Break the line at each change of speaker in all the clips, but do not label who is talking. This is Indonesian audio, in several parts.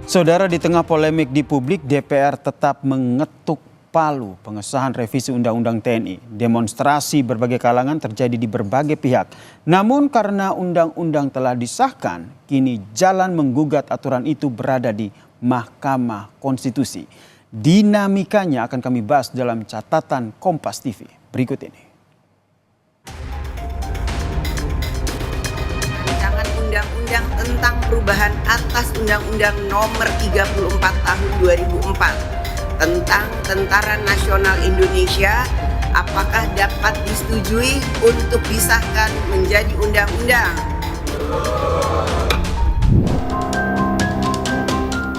Saudara, di tengah polemik di publik, DPR tetap mengetuk palu pengesahan revisi Undang-Undang TNI. Demonstrasi berbagai kalangan terjadi di berbagai pihak. Namun karena undang-undang telah disahkan, kini jalan menggugat aturan itu berada di Mahkamah Konstitusi. Dinamikanya akan kami bahas dalam catatan Kompas TV berikut ini.
Undang-undang tentang perubahan atas Undang-Undang Nomor 34 Tahun 2004 tentang Tentara Nasional Indonesia apakah dapat disetujui untuk disahkan menjadi undang-undang.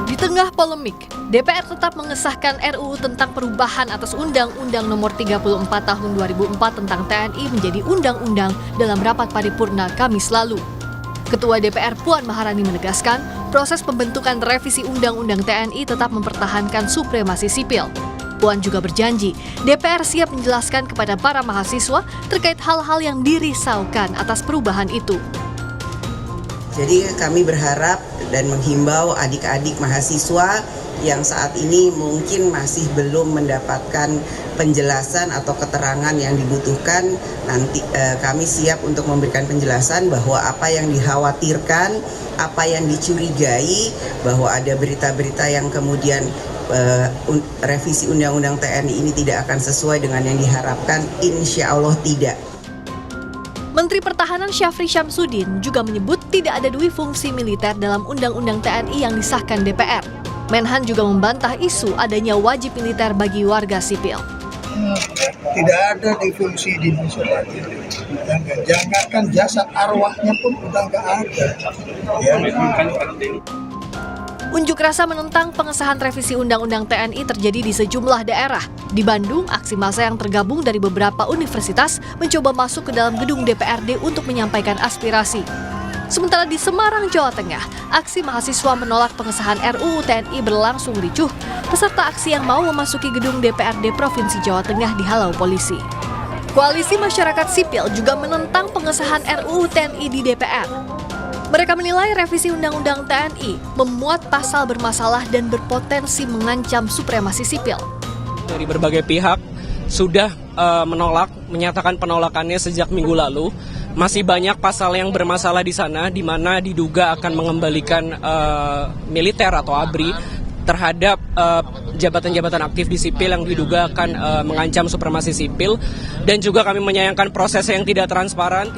Di tengah polemik, DPR tetap mengesahkan RUU tentang perubahan atas Undang-Undang Nomor 34 Tahun 2004 tentang TNI menjadi undang-undang dalam rapat paripurna Kamis lalu. Ketua DPR Puan Maharani menegaskan, proses pembentukan revisi Undang-Undang TNI tetap mempertahankan supremasi sipil. Puan juga berjanji, DPR siap menjelaskan kepada para mahasiswa terkait hal-hal yang dirisaukan atas perubahan itu.
Jadi kami berharap dan menghimbau adik-adik mahasiswa yang saat ini mungkin masih belum mendapatkan penjelasan atau keterangan yang dibutuhkan, nanti kami siap untuk memberikan penjelasan bahwa apa yang dikhawatirkan, apa yang dicurigai, bahwa ada berita-berita yang kemudian revisi Undang-Undang TNI ini tidak akan sesuai dengan yang diharapkan, insya Allah tidak.
Menteri Pertahanan Syafri Syamsuddin juga menyebut tidak ada dui fungsi militer dalam Undang-Undang TNI yang disahkan DPR. Menhan juga membantah isu adanya wajib militer bagi warga sipil.
Tidak ada difungsi di Indonesia lagi. Jangankan jasad arwahnya pun udah nggak ada. Ya.
Unjuk rasa menentang pengesahan revisi Undang-Undang TNI terjadi di sejumlah daerah. Di Bandung, aksi massa yang tergabung dari beberapa universitas mencoba masuk ke dalam gedung DPRD untuk menyampaikan aspirasi. Sementara di Semarang, Jawa Tengah, aksi mahasiswa menolak pengesahan RUU TNI berlangsung ricuh. Peserta aksi yang mau memasuki gedung DPRD Provinsi Jawa Tengah dihalau polisi. Koalisi masyarakat sipil juga menentang pengesahan RUU TNI di DPR. Mereka menilai revisi Undang-Undang TNI memuat pasal bermasalah dan berpotensi mengancam supremasi sipil.
Dari berbagai pihak sudah menyatakan penolakannya sejak minggu lalu. Masih banyak pasal yang bermasalah di sana, di mana diduga akan mengembalikan militer atau ABRI terhadap jabatan-jabatan aktif di sipil yang diduga akan mengancam supremasi sipil. Dan juga kami menyayangkan proses yang tidak transparan,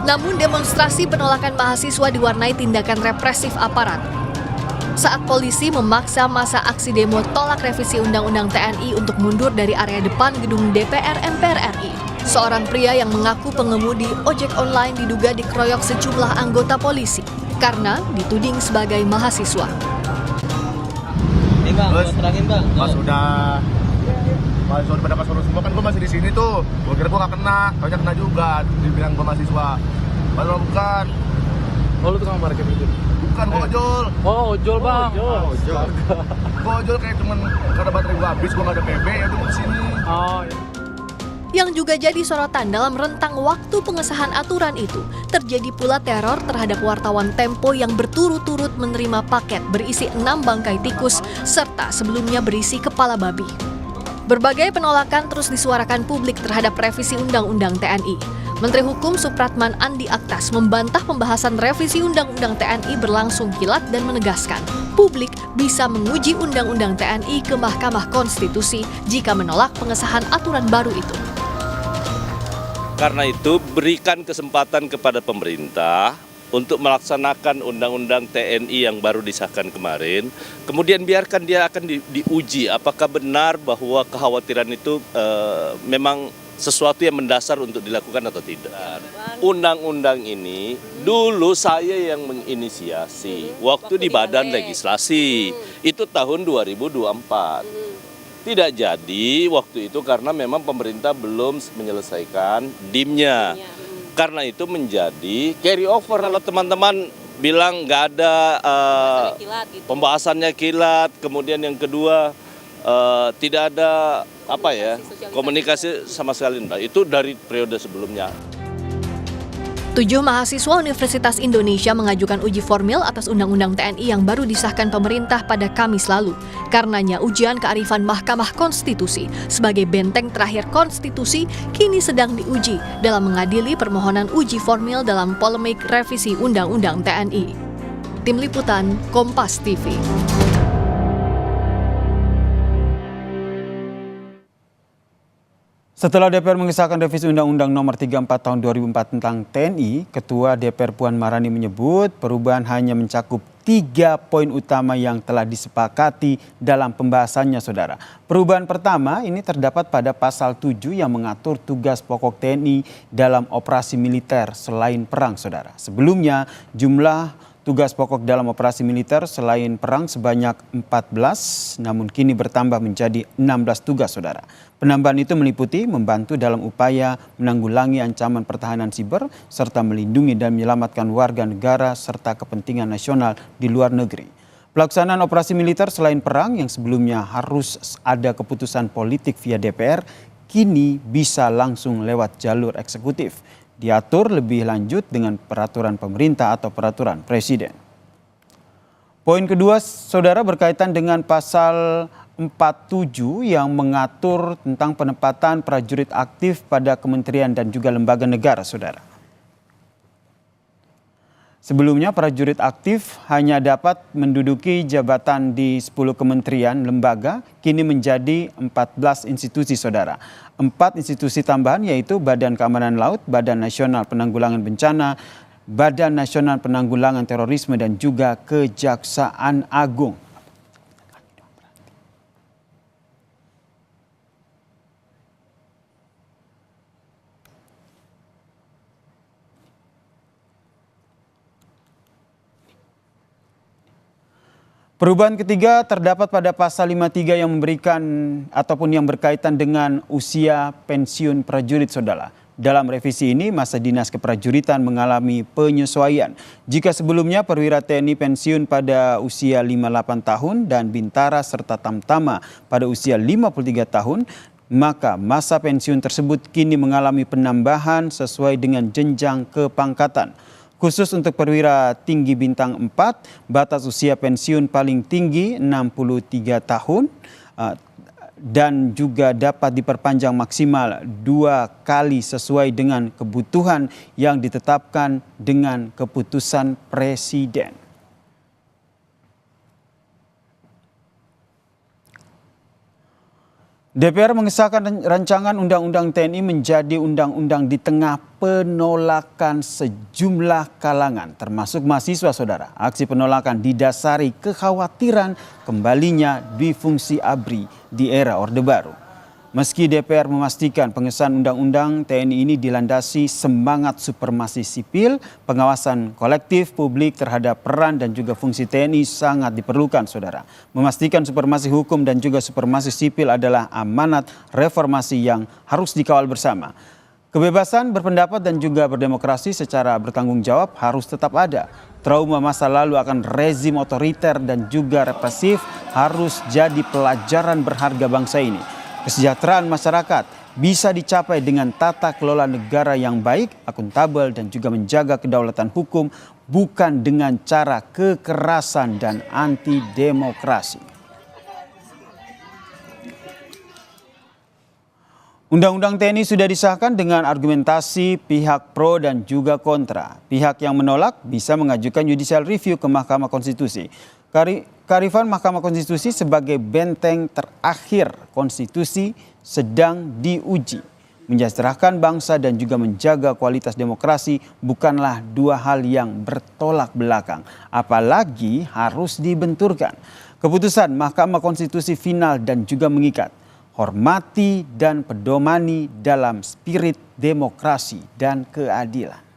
Namun demonstrasi penolakan mahasiswa diwarnai tindakan represif aparat. Saat polisi memaksa masa aksi demo tolak revisi Undang-Undang TNI untuk mundur dari area depan gedung DPR MPR RI. Seorang pria yang mengaku pengemudi ojek online diduga dikeroyok sejumlah anggota polisi karena dituding sebagai mahasiswa.
Ini bang, terangin bang.
Pas udah pada pas urus semua kan gue masih di sini tuh. Gue kira gue nggak kena, ternyata kena juga. Dibilang gue mahasiswa. Padahal bukan.
Oh, lu tukang parkir itu?
Bukan, gue ojol.
Oh, ojol bang.
Ojol. Gue ojol kayak cuman karena baterai gue habis, gue nggak ada PB ya tuh di sini.
Oh, iya.
Yang juga jadi sorotan dalam rentang waktu pengesahan aturan itu, terjadi pula teror terhadap wartawan Tempo yang berturut-turut menerima paket berisi 6 bangkai tikus serta sebelumnya berisi kepala babi. Berbagai penolakan terus disuarakan publik terhadap revisi Undang-Undang TNI. Menteri Hukum Supratman Andi Aktas membantah pembahasan revisi Undang-Undang TNI berlangsung kilat dan menegaskan publik bisa menguji Undang-Undang TNI ke Mahkamah Konstitusi jika menolak pengesahan aturan baru itu.
Karena itu berikan kesempatan kepada pemerintah untuk melaksanakan Undang-Undang TNI yang baru disahkan kemarin. Kemudian biarkan dia akan diuji apakah benar bahwa kekhawatiran itu memang sesuatu yang mendasar untuk dilakukan atau tidak. Undang-undang ini dulu saya yang menginisiasi waktu di Badan Legislasi. Itu tahun 2024. Tidak jadi waktu itu karena memang pemerintah belum menyelesaikan DIM-nya. Karena itu menjadi carry over. Kalau teman-teman bilang nggak ada pembahasannya kilat, kemudian yang kedua tidak ada komunikasi sama sekali. Itu dari periode sebelumnya.
7 mahasiswa Universitas Indonesia mengajukan uji formil atas Undang-Undang TNI yang baru disahkan pemerintah pada Kamis lalu. Karenanya ujian kearifan Mahkamah Konstitusi sebagai benteng terakhir konstitusi kini sedang diuji dalam mengadili permohonan uji formil dalam polemik revisi Undang-Undang TNI. Tim Liputan, Kompas TV.
Setelah DPR mengesahkan revisi Undang-Undang Nomor 34 Tahun 2004 tentang TNI, Ketua DPR Puan Maharani menyebut perubahan hanya mencakup 3 poin utama yang telah disepakati dalam pembahasannya, Saudara. Perubahan pertama ini terdapat pada pasal 7 yang mengatur tugas pokok TNI dalam operasi militer selain perang, Saudara. Sebelumnya jumlah tugas pokok dalam operasi militer selain perang sebanyak 14, namun kini bertambah menjadi 16 tugas, Saudara. Penambahan itu meliputi membantu dalam upaya menanggulangi ancaman pertahanan siber, serta melindungi dan menyelamatkan warga negara serta kepentingan nasional di luar negeri. Pelaksanaan operasi militer selain perang yang sebelumnya harus ada keputusan politik via DPR, kini bisa langsung lewat jalur eksekutif. Diatur lebih lanjut dengan peraturan pemerintah atau peraturan presiden. Poin kedua, Saudara, berkaitan dengan pasal 47 yang mengatur tentang penempatan prajurit aktif pada kementerian dan juga lembaga negara, Saudara. Sebelumnya prajurit aktif hanya dapat menduduki jabatan di 10 kementerian lembaga, kini menjadi 14 institusi, Saudara. 4 institusi tambahan yaitu Badan Keamanan Laut, Badan Nasional Penanggulangan Bencana, Badan Nasional Penanggulangan Terorisme dan juga Kejaksaan Agung. Perubahan ketiga terdapat pada pasal 53 yang memberikan ataupun yang berkaitan dengan usia pensiun prajurit, Saudara. Dalam revisi ini masa dinas keprajuritan mengalami penyesuaian. Jika sebelumnya perwira TNI pensiun pada usia 58 tahun dan bintara serta tamtama pada usia 53 tahun, maka masa pensiun tersebut kini mengalami penambahan sesuai dengan jenjang kepangkatan. Khusus untuk perwira tinggi bintang 4, batas usia pensiun paling tinggi 63 tahun dan juga dapat diperpanjang maksimal 2 kali sesuai dengan kebutuhan yang ditetapkan dengan keputusan presiden. DPR mengesahkan rancangan Undang-Undang TNI menjadi undang-undang di tengah penolakan sejumlah kalangan, termasuk mahasiswa, Saudara. Aksi penolakan didasari kekhawatiran kembalinya difungsi ABRI di era Orde Baru. Meski DPR memastikan pengesahan Undang-Undang TNI ini dilandasi semangat supremasi sipil, pengawasan kolektif publik terhadap peran dan juga fungsi TNI sangat diperlukan, Saudara. Memastikan supremasi hukum dan juga supremasi sipil adalah amanat reformasi yang harus dikawal bersama. Kebebasan berpendapat dan juga berdemokrasi secara bertanggung jawab harus tetap ada. Trauma masa lalu akan rezim otoriter dan juga represif harus jadi pelajaran berharga bangsa ini. Kesejahteraan masyarakat bisa dicapai dengan tata kelola negara yang baik, akuntabel dan juga menjaga kedaulatan hukum, bukan dengan cara kekerasan dan anti demokrasi. Undang-Undang TNI sudah disahkan dengan argumentasi pihak pro dan juga kontra. Pihak yang menolak bisa mengajukan judicial review ke Mahkamah Konstitusi. Kearifan Mahkamah Konstitusi sebagai benteng terakhir konstitusi sedang diuji. Mensejahterakan bangsa dan juga menjaga kualitas demokrasi bukanlah dua hal yang bertolak belakang, apalagi harus dibenturkan. Keputusan Mahkamah Konstitusi final dan juga mengikat. Hormati dan pedomani dalam spirit demokrasi dan keadilan.